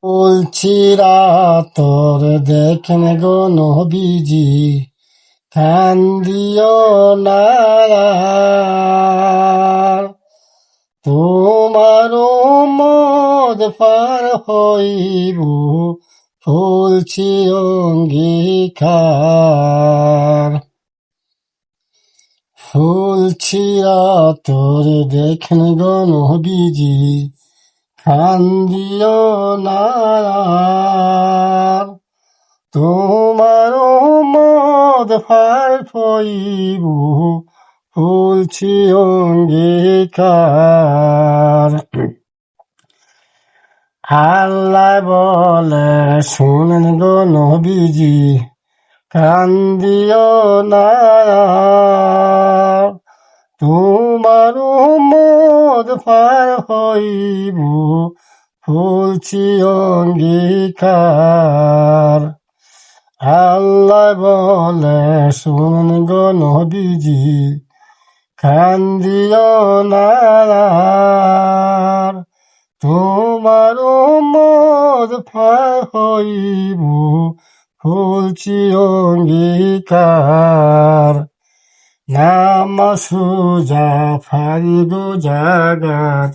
বলছিরা তোর দেখেন গো নবীজি, কান্দিও না আর। তোমার মদ পার হইব, বলছি অঙ্গীকার। বলছিরা তোর দেখেন গো নবীজি, কান্দিও না আর। তোমার মদ ভার হইব, বলছি অঙ্গীকার। আল্লাহ বলে শুনেন গো নবীজি, কান্দিও না আর। তোমার মদ ভার হইব, বলছি অঙ্গীকার। আল্লাহ বলে শুন গো নবীজি, কান্দিও না আর। তোমার মদ ভার হইব, বলছি অঙ্গীকার। নামাজ রোজা ফারিব জাগাত,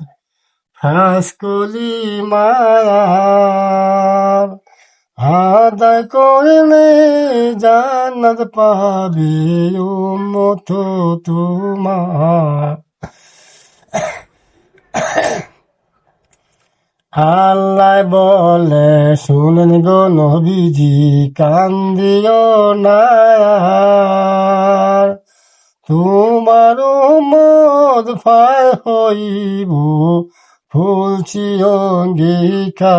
ফাঁস কলি মার। আদায় করলে জান্নাত পাবে উম্মত তোমার। আল্লাহ বলে শুনেন গো নবীজি, কান্দিও না আর। তোমার মদ ফার হইব, বলছি অঙ্গীকার।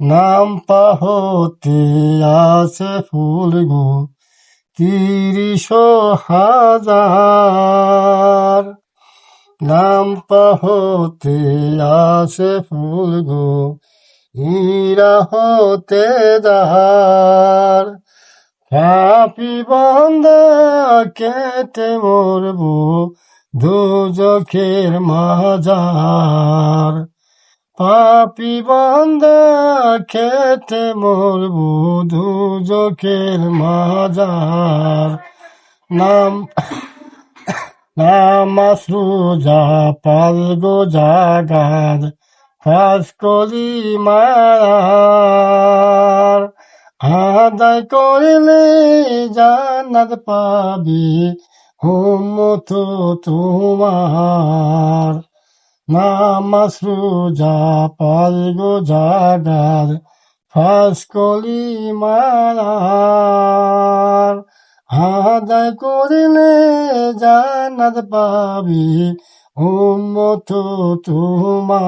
নাম পাহতে আছে ফুল গো 30,000। নাম পাহতে আছে ফুল গো হীরা হতে যার। পাপি বন্দা কেটে মরব দোজখের মাজার। পাপি বান্দা খেতে মরব দুজখের মাজার। নামাজ রোজা পালগো জাগাত, কাজ করি মার। আদায় করলে জান্নাত পাবি উম্মত তোমার। নামাজ রোজা পালগো জাগাত, ফাঁস কলি মার। আদায় করিলে জান্নাত পাবি উম্মত তোমার।